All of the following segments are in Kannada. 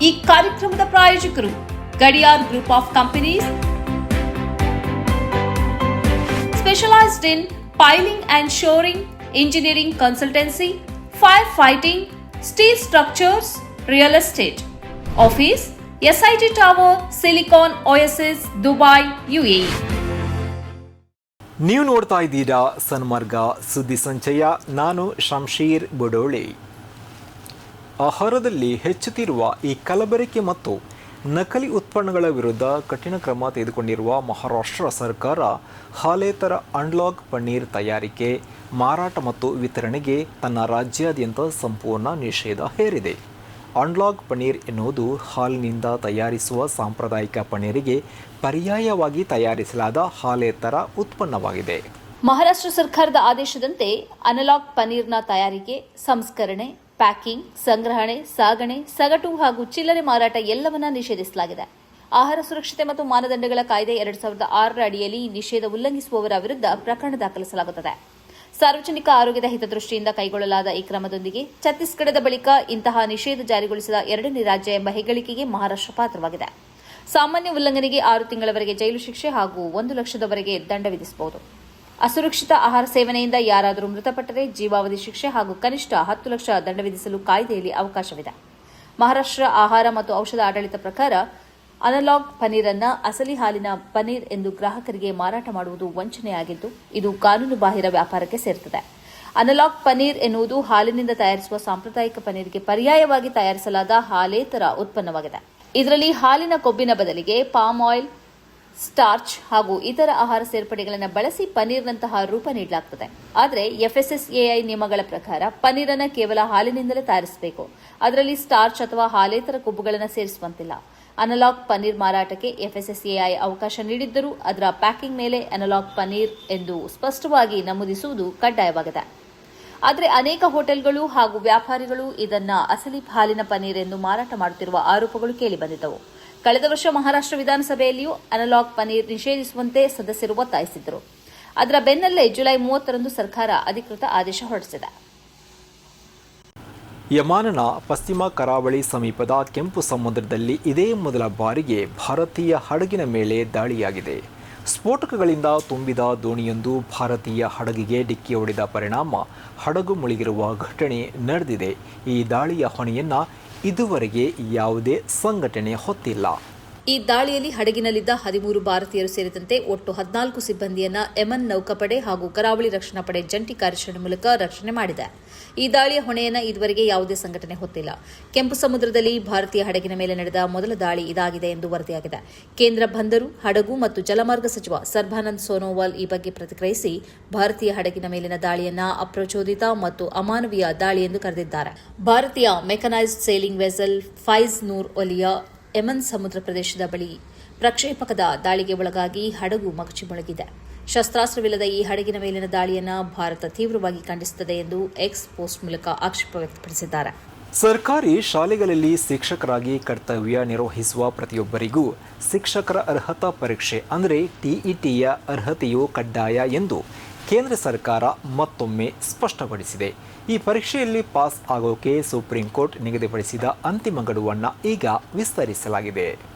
ಈ ಕಾರ್ಯಕ್ರಮದ ಪ್ರಾಯೋಜಕರು Gadiyar group of companies, specialized in piling and shoring, engineering consultancy, firefighting, steel structures, real estate. Office SIT Tower, Silicon Oasis, Dubai, UAE. ನೀವು ನೋಡ್ತಾ ಇದ್ದೀರಾ ಸನ್ಮಾರ್ಗ ಸುದ್ದಿ ಸಂಚಯ. ನಾನು ಶಂಶೀರ್ ಬುಡೋಳಿ. ಆಹಾರದಲ್ಲಿ ಹೆಚ್ಚುತ್ತಿರುವ ಈ ಕಲಬೆರಕೆ ಮತ್ತು ನಕಲಿ ಉತ್ಪನ್ನಗಳ ವಿರುದ್ಧ ಕಠಿಣ ಕ್ರಮ ತೆಗೆದುಕೊಂಡಿರುವ ಮಹಾರಾಷ್ಟ್ರ ಸರ್ಕಾರ ಹಾಲೇತರ ಅನ್ಲಾಕ್ ಪನ್ನೀರ್ ತಯಾರಿಕೆ, ಮಾರಾಟ ಮತ್ತು ವಿತರಣೆಗೆ ತನ್ನ ರಾಜ್ಯಾದ್ಯಂತ ಸಂಪೂರ್ಣ ನಿಷೇಧ ಹೇರಿದೆ. ಅನ್ಲಾಕ್ ಪನ್ನೀರ್ ಎನ್ನುವುದು ಹಾಲಿನಿಂದ ತಯಾರಿಸುವ ಸಾಂಪ್ರದಾಯಿಕ ಪನ್ನೀರಿಗೆ ಪರ್ಯಾಯವಾಗಿ ತಯಾರಿಸಲಾದ ಹಾಲೇತರ ಉತ್ಪನ್ನವಾಗಿದೆ. ಮಹಾರಾಷ್ಟ್ರ ಸರ್ಕಾರದ ಆದೇಶದಂತೆ ಅನಲಾಕ್ ಪನ್ನೀರ್ನ ತಯಾರಿಕೆ, ಸಂಸ್ಕರಣೆ, ಪ್ಯಾಕಿಂಗ್, ಸಂಗ್ರಹಣೆ, ಸಾಗಣೆ, ಸಗಟು ಹಾಗೂ ಚಿಲ್ಲರೆ ಮಾರಾಟ ಎಲ್ಲವನ್ನ ನಿಷೇಧಿಸಲಾಗಿದೆ. ಆಹಾರ ಸುರಕ್ಷತೆ ಮತ್ತು ಮಾನದಂಡಗಳ ಕಾಯ್ದೆ 2006 ಅಡಿಯಲ್ಲಿ ನಿಷೇಧ ಉಲ್ಲಂಘಿಸುವವರ ವಿರುದ್ಧ ಪ್ರಕರಣ ದಾಖಲಿಸಲಾಗುತ್ತದೆ. ಸಾರ್ವಜನಿಕ ಆರೋಗ್ಯದ ಹಿತದೃಷ್ಟಿಯಿಂದ ಕೈಗೊಳ್ಳಲಾದ ಈ ಕ್ರಮದೊಂದಿಗೆ ಛತ್ತೀಸ್ಗಢದ ಬಳಿಕ ಇಂತಹ ನಿಷೇಧ ಜಾರಿಗೊಳಿಸಿದ ಎರಡನೇ ರಾಜ್ಯ ಎಂಬ ಹೆಗ್ಗಳಿಕೆಗೆ ಮಹಾರಾಷ್ಟ್ರ ಪಾತ್ರವಾಗಿದೆ. ಸಾಮಾನ್ಯ ಉಲ್ಲಂಘನೆಗೆ 6 ತಿಂಗಳವರೆಗೆ ಜೈಲು ಶಿಕ್ಷೆ ಹಾಗೂ 1 ಲಕ್ಷದವರೆಗೆ ದಂಡ ವಿಧಿಸಬಹುದು. ಅಸುರಕ್ಷಿತ ಆಹಾರ ಸೇವನೆಯಿಂದ ಯಾರಾದರೂ ಮೃತಪಟ್ಟರೆ ಜೀವಾವಧಿ ಶಿಕ್ಷೆ ಹಾಗೂ ಕನಿಷ್ಠ 10 ಲಕ್ಷ ದಂಡ ವಿಧಿಸಲು ಕಾಯ್ದೆಯಲ್ಲಿ ಅವಕಾಶವಿದೆ. ಮಹಾರಾಷ್ಟ್ರ ಆಹಾರ ಮತ್ತು ಔಷಧ ಆಡಳಿತ ಪ್ರಕಾರ ಅನಲಾಗ್ ಪನ್ನೀರ್ ಅನ್ನು ಅಸಲಿ ಹಾಲಿನ ಪನ್ನೀರ್ ಎಂದು ಗ್ರಾಹಕರಿಗೆ ಮಾರಾಟ ಮಾಡುವುದು ವಂಚನೆಯಾಗಿದ್ದು, ಇದು ಕಾನೂನುಬಾಹಿರ ವ್ಯಾಪಾರಕ್ಕೆ ಸೇರುತ್ತದೆ. ಅನಲಾಗ್ ಪನ್ನೀರ್ ಎನ್ನುವುದು ಹಾಲಿನಿಂದ ತಯಾರಿಸುವ ಸಾಂಪ್ರದಾಯಿಕ ಪನ್ನೀರ್ಗೆ ಪರ್ಯಾಯವಾಗಿ ತಯಾರಿಸಲಾದ ಹಾಲೇತರ ಉತ್ಪನ್ನವಾಗಿದೆ. ಇದರಲ್ಲಿ ಹಾಲಿನ ಕೊಬ್ಬಿನ ಬದಲಿಗೆ ಪಾಮ್ ಆಯಿಲ್, ಸ್ಟಾರ್ಚ್ ಹಾಗೂ ಇತರ ಆಹಾರ ಸೇರ್ಪಡೆಗಳನ್ನು ಬಳಸಿ ಪನ್ನೀರ್ನಂತಹ ರೂಪ ನೀಡಲಾಗುತ್ತದೆ. ಆದರೆ FSSAI ನಿಯಮಗಳ ಪ್ರಕಾರ ಪನ್ನೀರ್ ಅನ್ನು ಕೇವಲ ಹಾಲಿನಿಂದಲೇ ತಯಾರಿಸಬೇಕು. ಅದರಲ್ಲಿ ಸ್ಟಾರ್ಚ್ ಅಥವಾ ಹಾಲೇತರ ಕೊಬ್ಬುಗಳನ್ನು ಸೇರಿಸುವಂತಿಲ್ಲ. ಅನಲಾಗ್ ಪನ್ನೀರ್ ಮಾರಾಟಕ್ಕೆ FSSAI ಅವಕಾಶ ನೀಡಿದ್ದರೂ ಅದರ ಪ್ಯಾಕಿಂಗ್ ಮೇಲೆ ಅನಲಾಗ್ ಪನ್ನೀರ್ ಎಂದು ಸ್ಪಷ್ಟವಾಗಿ ನಮೂದಿಸುವುದು ಕಡ್ಡಾಯವಾಗಿದೆ. ಆದರೆ ಅನೇಕ ಹೋಟೆಲ್ಗಳು ಹಾಗೂ ವ್ಯಾಪಾರಿಗಳು ಇದನ್ನ ಅಸಲಿ ಹಾಲಿನ ಪನ್ನೀರ್ ಎಂದು ಮಾರಾಟ ಮಾಡುತ್ತಿರುವ ಆರೋಪಗಳು ಕೇಳಿಬಂದಿದ್ದವು. ಕಳೆದ ವರ್ಷ ಮಹಾರಾಷ್ಟ್ರ ವಿಧಾನಸಭೆಯಲ್ಲಿಯೂ ಅನಲಾಗ್ ಪನ್ನೀರ್ ನಿಷೇಧಿಸುವಂತೆ ಸದಸ್ಯರು ಒತ್ತಾಯಿಸಿದ್ದರು. ಅದರ ಬೆನ್ನಲ್ಲೇ ಜುಲೈ 30ರಂದು ಸರ್ಕಾರ ಅಧಿಕೃತ ಆದೇಶ ಹೊರಡಿಸಿದೆ. ಯಮಾನನ ಪಶ್ಚಿಮ ಕರಾವಳಿ ಸಮೀಪದ ಕೆಂಪು ಸಮುದ್ರದಲ್ಲಿ ಇದೇ ಮೊದಲ ಬಾರಿಗೆ ಭಾರತೀಯ ಹಡಗಿನ ಮೇಲೆ ದಾಳಿಯಾಗಿದೆ. ಸ್ಫೋಟಕಗಳಿಂದ ತುಂಬಿದ ದೋಣಿಯೊಂದು ಭಾರತೀಯ ಹಡಗಿಗೆ ಡಿಕ್ಕಿ ಹೊಡೆದ ಪರಿಣಾಮ ಹಡಗು ಮುಳುಗಿರುವ ಘಟನೆ ನಡೆದಿದೆ. ಈ ದಾಳಿಯ ಹೊಣೆಯನ್ನ ಇದುವರೆಗೆ ಯಾವುದೇ ಸಂಘಟನೆ ಹೊತ್ತಿಲ್ಲ. ಈ ದಾಳಿಯಲ್ಲಿ ಹಡಗಿನಲ್ಲಿದ್ದ 13 ಭಾರತೀಯರು ಸೇರಿದಂತೆ ಒಟ್ಟು 14 ಸಿಬ್ಬಂದಿಯನ್ನ ಯೆಮನ್ ನೌಕಾಪಡೆ ಹಾಗೂ ಕರಾವಳಿ ರಕ್ಷಣಾ ಪಡೆ ಜಂಟಿ ಕಾರ್ಯಾಚರಣೆ ಮೂಲಕ ರಕ್ಷಣೆ ಮಾಡಿದೆ. ಈ ದಾಳಿಯ ಹೊಣೆಯನ್ನು ಇದುವರೆಗೆ ಯಾವುದೇ ಸಂಘಟನೆ ಹೊತ್ತಿಲ್ಲ. ಕೆಂಪು ಸಮುದ್ರದಲ್ಲಿ ಭಾರತೀಯ ಹಡಗಿನ ಮೇಲೆ ನಡೆದ ಮೊದಲ ದಾಳಿ ಇದಾಗಿದೆ ಎಂದು ವರದಿಯಾಗಿದೆ. ಕೇಂದ್ರ ಬಂದರು, ಹಡಗು ಮತ್ತು ಜಲಮಾರ್ಗ ಸಚಿವ ಸರ್ಬಾನಂದ್ ಸೋನೋವಾಲ್ ಈ ಬಗ್ಗೆ ಪ್ರತಿಕ್ರಿಯಿಸಿ, ಭಾರತೀಯ ಹಡಗಿನ ಮೇಲಿನ ದಾಳಿಯನ್ನ ಅಪ್ರಚೋದಿತ ಮತ್ತು ಅಮಾನವೀಯ ದಾಳಿ ಎಂದು ಕರೆದಿದ್ದಾರೆ. ಭಾರತೀಯ ಮೆಕನೈಸ್ಡ್ ಸೇಲಿಂಗ್ ವೆಸಲ್ ಫೈಜ್ ನೂರ್ ಒಲಿಯಾ ಯೆಮನ್ ಸಮುದ್ರ ಪ್ರದೇಶದ ಬಳಿ ಪ್ರಕ್ಷೇಪಕದ ದಾಳಿಗೆ ಒಳಗಾಗಿ ಹಡಗು ಮಗುಚಿ ಮುಳುಗಿದೆ. ಶಸ್ತ್ರಾಸ್ತ್ರವಿಲ್ಲದ ಈ ಹಡಗಿನ ಮೇಲಿನ ದಾಳಿಯನ್ನು ಭಾರತ ತೀವ್ರವಾಗಿ ಖಂಡಿಸುತ್ತದೆ ಎಂದು ಎಕ್ಸ್ ಪೋಸ್ಟ್ ಮೂಲಕ ಆಕ್ಷೇಪ ವ್ಯಕ್ತಪಡಿಸಿದ್ದಾರೆ. ಸರ್ಕಾರಿ ಶಾಲೆಗಳಲ್ಲಿ ಶಿಕ್ಷಕರಾಗಿ ಕರ್ತವ್ಯ ನಿರ್ವಹಿಸುವ ಪ್ರತಿಯೊಬ್ಬರಿಗೂ ಶಿಕ್ಷಕರ ಅರ್ಹತಾ ಪರೀಕ್ಷೆ ಅಂದರೆ TETಯ ಅರ್ಹತೆಯು ಕಡ್ಡಾಯ ಎಂದು ಕೇಂದ್ರ ಸರ್ಕಾರ ಮತ್ತೊಮ್ಮೆ ಸ್ಪಷ್ಟಪಡಿಸಿದೆ. ಈ ಪರೀಕ್ಷೆಯಲ್ಲಿ ಪಾಸ್ ಆಗೋಕೆ ಸುಪ್ರೀಂ ಕೋರ್ಟ್ ನಿಗದಿಪಡಿಸಿದ ಅಂತಿಮ ಗಡುವನ್ನು ಈಗ ವಿಸ್ತರಿಸಲಾಗಿದೆ.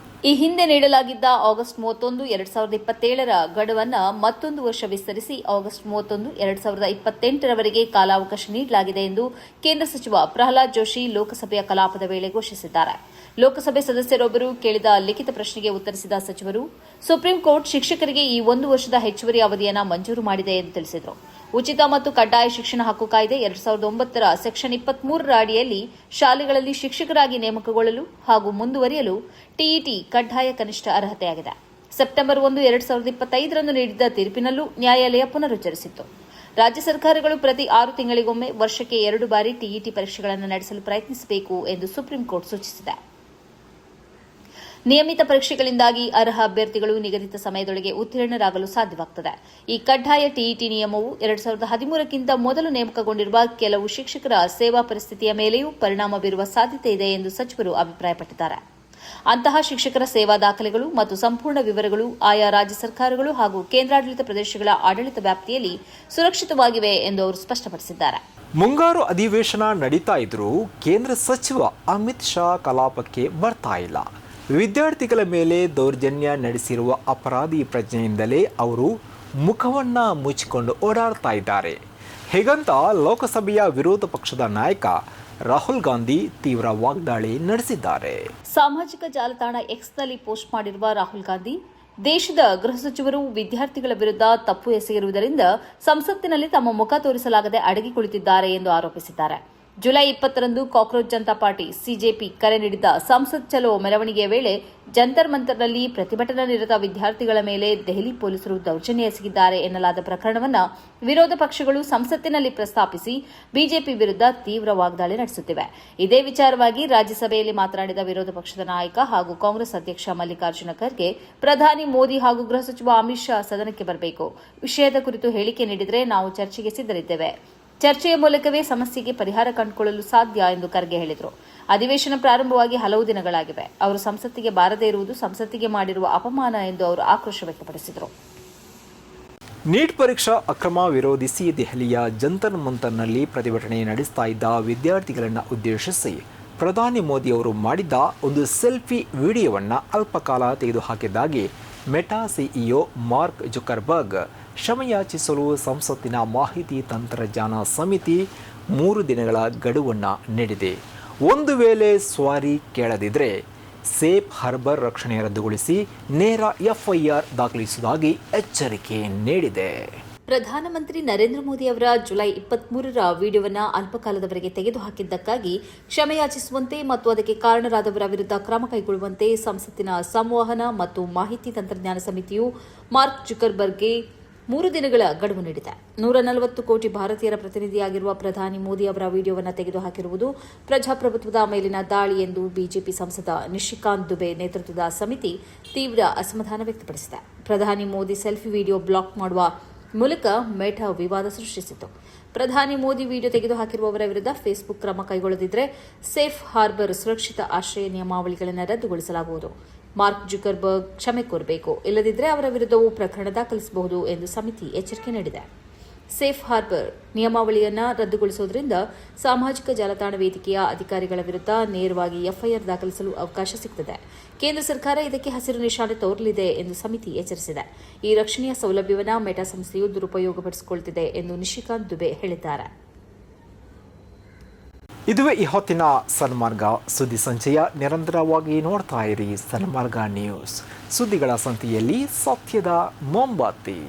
ಈ ಹಿಂದೆ ನೀಡಲಾಗಿದ್ದ ಆಗಸ್ಟ್ 31, 2027ರ ಗಡುವನ್ನು ಮತ್ತೊಂದು ವರ್ಷ ವಿಸ್ತರಿಸಿ ಆಗಸ್ಟ್ 31, 2028ರವರೆಗೆ ಕಾಲಾವಕಾಶ ನೀಡಲಾಗಿದೆ ಎಂದು ಕೇಂದ್ರ ಸಚಿವ ಪ್ರಹ್ಲಾದ್ ಜೋಶಿ ಲೋಕಸಭೆಯ ಕಲಾಪದ ವೇಳೆ ಘೋಷಿಸಿದ್ದಾರೆ. ಲೋಕಸಭೆ ಸದಸ್ಯರೊಬ್ಬರು ಕೇಳಿದ ಲಿಖಿತ ಪ್ರಶ್ನೆಗೆ ಉತ್ತರಿಸಿದ ಸಚಿವರು, ಸುಪ್ರೀಂ ಕೋರ್ಟ್ ಶಿಕ್ಷಕರಿಗೆ ಈ 1 ವರ್ಷದ ಹೆಚ್ಚುವರಿ ಅವಧಿಯನ್ನು ಮಂಜೂರು ಮಾಡಿದೆ ಎಂದು ತಿಳಿಸಿದರು. ಉಚಿತ ಮತ್ತು ಕಡ್ಡಾಯ ಶಿಕ್ಷಣ ಹಕ್ಕು ಕಾಯ್ದೆ 2009ರ ಸೆಕ್ಷನ್ 23ರ ಅಡಿಯಲ್ಲಿ ಶಾಲೆಗಳಲ್ಲಿ ಶಿಕ್ಷಕರಾಗಿ ನೇಮಕಗೊಳ್ಳಲು ಹಾಗೂ ಮುಂದುವರಿಯಲು TET ಕಡ್ಡಾಯ ಕನಿಷ್ಠ ಅರ್ಹತೆಯಾಗಿದೆ. ಸೆಪ್ಟೆಂಬರ್ 1, 2025ರಂದು ನೀಡಿದ್ದ ತೀರ್ಪಿನಲ್ಲೂ ನ್ಯಾಯಾಲಯ ಪುನರುಚ್ಚರಿಸಿತ್ತು. ರಾಜ್ಯ ಸರ್ಕಾರಗಳು ಪ್ರತಿ 6 ತಿಂಗಳಿಗೊಮ್ಮೆ ವರ್ಷಕ್ಕೆ 2 ಬಾರಿ TET ಪರೀಕ್ಷೆಗಳನ್ನು ನಡೆಸಲು ಪ್ರಯತ್ನಿಸಬೇಕು ಎಂದು ಸುಪ್ರೀಂ ಕೋರ್ಟ್ ಸೂಚಿಸಿದೆ. ನಿಯಮಿತ ಪರೀಕ್ಷೆಗಳಿಂದಾಗಿ ಅರ್ಹ ಅಭ್ಯರ್ಥಿಗಳು ನಿಗದಿತ ಸಮಯದೊಳಗೆ ಉತ್ತೀರ್ಣರಾಗಲು ಸಾಧ್ಯವಾಗುತ್ತದೆ. ಈ ಕಡ್ಡಾಯ TET ನಿಯಮವು 2013ಕ್ಕಿಂತ ಮೊದಲು ನೇಮಕಗೊಂಡಿರುವ ಕೆಲವು ಶಿಕ್ಷಕರ ಸೇವಾ ಪರಿಸ್ಥಿತಿಯ ಮೇಲೆಯೂ ಪರಿಣಾಮ ಬೀರುವ ಸಾಧ್ಯತೆ ಇದೆ ಎಂದು ಸಚಿವರು ಅಭಿಪ್ರಾಯಪಟ್ಟಿದ್ದಾರೆ. ಅಂತಹ ಶಿಕ್ಷಕರ ಸೇವಾ ದಾಖಲೆಗಳು ಮತ್ತು ಸಂಪೂರ್ಣ ವಿವರಗಳು ಆಯಾ ರಾಜ್ಯ ಸರ್ಕಾರಗಳು ಹಾಗೂ ಕೇಂದ್ರಾಡಳಿತ ಪ್ರದೇಶಗಳ ಆಡಳಿತ ವ್ಯಾಪ್ತಿಯಲ್ಲಿ ಸುರಕ್ಷಿತವಾಗಿವೆ ಎಂದು ಅವರು ಸ್ಪಷ್ಟಪಡಿಸಿದ್ದಾರೆ. ಮುಂಗಾರು ಅಧಿವೇಶನ ನಡೀತಾ ಇದ್ರೂ ಕೇಂದ್ರ ಸಚಿವ ಅಮಿತ್ ಶಾ ಕಲಾಪಕ್ಕೆ ಬರ್ತಾ ಇಲ್ಲ. ವಿದ್ಯಾರ್ಥಿಗಳ ಮೇಲೆ ದೌರ್ಜನ್ಯ ನಡೆಸಿರುವ ಅಪರಾಧಿ ಪ್ರಜ್ಞೆಯಿಂದಲೇ ಅವರು ಮುಖವನ್ನ ಮುಚ್ಚಿಕೊಂಡು ಓಡಾಡ್ತಾ ಇದ್ದಾರೆ. ಹೀಗಂತ ಲೋಕಸಭೆಯ ವಿರೋಧ ಪಕ್ಷದ ನಾಯಕ ರಾಹುಲ್ ಗಾಂಧಿ ತೀವ್ರ ವಾಗ್ದಾಳಿ ನಡೆಸಿದ್ದಾರೆ. ಸಾಮಾಜಿಕ ಜಾಲತಾಣ ಎಕ್ಸ್ನಲ್ಲಿ ಪೋಸ್ಟ್ ಮಾಡಿರುವ ರಾಹುಲ್ ಗಾಂಧಿ, ದೇಶದ ಗೃಹ ಸಚಿವರು ವಿದ್ಯಾರ್ಥಿಗಳ ವಿರುದ್ಧ ತಪ್ಪು ಎಸಗಿರುವುದರಿಂದ ಸಂಸತ್ತಿನಲ್ಲಿ ತಮ್ಮ ಮುಖ ತೋರಿಸಲಾಗದೆ ಅಡಗಿ ಕುಳಿತಿದ್ದಾರೆ ಎಂದು ಆರೋಪಿಸಿದ್ದಾರೆ. ಜುಲೈ 20ರಂದು ಕಾಕ್ರೋಚ್ ಜನತಾ ಪಾರ್ಟಿ ಸಿಜೆಪಿ ಕರೆ ನೀಡಿದ್ದ ಸಂಸತ್ ಚಲೋ ಮೆರವಣಿಗೆಯ ವೇಳೆ ಜಂತರ್ ಮಂತರ್ನಲ್ಲಿ ಪ್ರತಿಭಟನಾ ನಿರತ ವಿದ್ಯಾರ್ಥಿಗಳ ಮೇಲೆ ದೆಹಲಿ ಪೊಲೀಸರು ದೌರ್ಜನ್ಯ ಎಸಗಿದ್ದಾರೆ ಎನ್ನಲಾದ ಪ್ರಕರಣವನ್ನು ವಿರೋಧ ಪಕ್ಷಗಳು ಸಂಸತ್ತಿನಲ್ಲಿ ಪ್ರಸ್ತಾಪಿಸಿ ಬಿಜೆಪಿ ವಿರುದ್ಧ ತೀವ್ರ ವಾಗ್ದಾಳಿ ನಡೆಸುತ್ತಿವೆ. ಇದೇ ವಿಚಾರವಾಗಿ ರಾಜ್ಯಸಭೆಯಲ್ಲಿ ಮಾತನಾಡಿದ ವಿರೋಧ ಪಕ್ಷದ ನಾಯಕ ಹಾಗೂ ಕಾಂಗ್ರೆಸ್ ಅಧ್ಯಕ್ಷ ಮಲ್ಲಿಕಾರ್ಜುನ ಖರ್ಗೆ, ಪ್ರಧಾನಿ ಮೋದಿ ಹಾಗೂ ಗೃಹ ಸಚಿವ ಅಮಿತ್ ಶಾ ಸದನಕ್ಕೆ ಬರಬೇಕು. ವಿಷಯದ ಕುರಿತು ಹೇಳಿಕೆ ನೀಡಿದರೆ ನಾವು ಚರ್ಚೆಗೆ ಸಿದ್ಧರಿದ್ದೇವೆ. ಚರ್ಚೆಯ ಮೂಲಕವೇ ಸಮಸ್ಯೆಗೆ ಪರಿಹಾರ ಕಂಡುಕೊಳ್ಳಲು ಸಾಧ್ಯ ಎಂದು ಖರ್ಗೆ ಹೇಳಿದರು. ಅಧಿವೇಶನ ಪ್ರಾರಂಭವಾಗಿ ಹಲವು ದಿನಗಳಾಗಿವೆ. ಅವರು ಸಂಸತ್ತಿಗೆ ಬಾರದೇ ಇರುವುದು ಸಂಸತ್ತಿಗೆ ಮಾಡಿರುವ ಅಪಮಾನ ಎಂದು ಅವರು ಆಕ್ರೋಶ ವ್ಯಕ್ತಪಡಿಸಿದರು. ನೀಟ್ ಪರೀಕ್ಷಾ ಅಕ್ರಮ ವಿರೋಧಿಸಿ ದೆಹಲಿಯ ಜಂತರ್ ಮಂತರ್ನಲ್ಲಿ ಪ್ರತಿಭಟನೆ ನಡೆಸ್ತಾ ಇದ್ದ ವಿದ್ಯಾರ್ಥಿಗಳನ್ನು ಉದ್ದೇಶಿಸಿ ಪ್ರಧಾನಿ ಮೋದಿ ಅವರು ಮಾಡಿದ್ದ ಒಂದು ಸೆಲ್ಫಿ ವಿಡಿಯೋವನ್ನು ಅಲ್ಪಕಾಲ ತೆಗೆದುಹಾಕಿದ್ದಾಗಿ ಮೆಟಾ ಸಿಇಒ ಮಾರ್ಕ್ ಜುಕರ್ಬರ್ಗ್ ಕ್ಷಮೆಯಾಚಿಸಲು ಸಂಸತ್ತಿನ ಮಾಹಿತಿ ತಂತ್ರಜ್ಞಾನ ಸಮಿತಿ 3 ದಿನಗಳ ಗಡುವನ್ನು ನೀಡಿದೆ. ಒಂದು ವೇಳೆ ಸ್ವಾರಿ ಕೇಳದಿದ್ದರೆ ಸೇಫ್ ಹಾರ್ಬರ್ ರಕ್ಷಣೆ ರದ್ದುಗೊಳಿಸಿ ನೇರ ಎಫ್ಐಆರ್ ದಾಖಲಿಸುವುದಾಗಿ ಎಚ್ಚರಿಕೆ ನೀಡಿದೆ. ಪ್ರಧಾನಮಂತ್ರಿ ನರೇಂದ್ರ ಮೋದಿ ಅವರ ಜುಲೈ 23ರ ವಿಡಿಯೋವನ್ನು ಅಲ್ಪಕಾಲದವರೆಗೆ ತೆಗೆದುಹಾಕಿದ್ದಕ್ಕಾಗಿ ಕ್ಷಮೆಯಾಚಿಸುವಂತೆ ಮತ್ತು ಅದಕ್ಕೆ ಕಾರಣರಾದವರ ವಿರುದ್ಧ ಕ್ರಮ ಕೈಗೊಳ್ಳುವಂತೆ ಸಂಸತ್ತಿನ ಸಂವಹನ ಮತ್ತು ಮಾಹಿತಿ ತಂತ್ರಜ್ಞಾನ ಸಮಿತಿಯು ಮಾರ್ಕ್ ಜುಕರ್ಬರ್ಗ್ಗೆ 3 ದಿನಗಳ ಗಡುವು ನೀಡಿದೆ. 140 ಕೋಟಿ ಭಾರತೀಯರ ಪ್ರತಿನಿಧಿಯಾಗಿರುವ ಪ್ರಧಾನಿ ಮೋದಿ ಅವರ ವಿಡಿಯೋವನ್ನು ತೆಗೆದುಹಾಕಿರುವುದು ಪ್ರಜಾಪ್ರಭುತ್ವದ ಮೇಲಿನ ದಾಳಿ ಎಂದು ಬಿಜೆಪಿ ಸಂಸದ ನಿಶಿಕಾಂತ್ ದುಬೆ ನೇತೃತ್ವದ ಸಮಿತಿ ತೀವ್ರ ಅಸಮಾಧಾನ ವ್ಯಕ್ತಪಡಿಸಿದೆ. ಪ್ರಧಾನಿ ಮೋದಿ ಸೆಲ್ಫಿ ವಿಡಿಯೋ ಬ್ಲಾಕ್ ಮಾಡುವ ಮೂಲಕ ಮೆಟಾ ವಿವಾದ ಸೃಷ್ಟಿಸಿತು. ಪ್ರಧಾನಿ ಮೋದಿ ವಿಡಿಯೋ ತೆಗೆದುಹಾಕಿರುವವರ ವಿರುದ್ಧ ಫೇಸ್ಬುಕ್ ಕ್ರಮ ಕೈಗೊಳ್ಳದಿದ್ದರೆ ಸೇಫ್ ಹಾರ್ಬರ್ ಸುರಕ್ಷಿತ ಆಶ್ರಯ ನಿಯಮಾವಳಿಗಳನ್ನು ರದ್ದುಗೊಳಿಸಲಾಗುವುದು. ಮಾರ್ಕ್ ಜುಕರ್ಬರ್ಗ್ ಕ್ಷಮೆ ಕೋರಬೇಕು, ಇಲ್ಲದಿದ್ದರೆ ಅವರ ವಿರುದ್ಧವೂ ಪ್ರಕರಣ ದಾಖಲಿಸಬಹುದು ಎಂದು ಸಮಿತಿ ಎಚ್ಚರಿಕೆ ನೀಡಿದೆ. ಸೇಫ್ ಹಾರ್ಬರ್ ನಿಯಮಾವಳಿಯನ್ನು ರದ್ದುಗೊಳಿಸುವುದರಿಂದ ಸಾಮಾಜಿಕ ಜಾಲತಾಣ ವೇದಿಕೆಯ ಅಧಿಕಾರಿಗಳ ವಿರುದ್ಧ ನೇರವಾಗಿ ಎಫ್ಐಆರ್ ದಾಖಲಿಸಲು ಅವಕಾಶ ಸಿಗುತ್ತದೆ. ಕೇಂದ್ರ ಸರ್ಕಾರ ಇದಕ್ಕೆ ಹಸಿರು ನಿಶಾನೆ ತೋರಲಿದೆ ಎಂದು ಸಮಿತಿ ಎಚ್ಚರಿಸಿದೆ. ಈ ರಕ್ಷಣೆಯ ಸೌಲಭ್ಯವನ್ನು ಮೆಟಾ ಸಂಸ್ಥೆಯು ದುರುಪಯೋಗಪಡಿಸಿಕೊಳ್ಳುತ್ತಿದೆ ಎಂದು ನಿಶಿಕಾಂತ್ ದುಬೆ ಹೇಳಿದ್ದಾರೆ. ಇದುವೇ ಈ ಹೊತ್ತಿನ ಸನ್ಮಾರ್ಗ ಸುದ್ದಿ ಸಂಚಯ. ನಿರಂತರವಾಗಿ ನೋಡ್ತಾ ಇರಿ ಸನ್ಮಾರ್ಗ ನ್ಯೂಸ್. ಸುದ್ದಿಗಳ ಸಂತೆಯಲ್ಲಿ ಸತ್ಯದ ಮೊಂಬತ್ತಿ.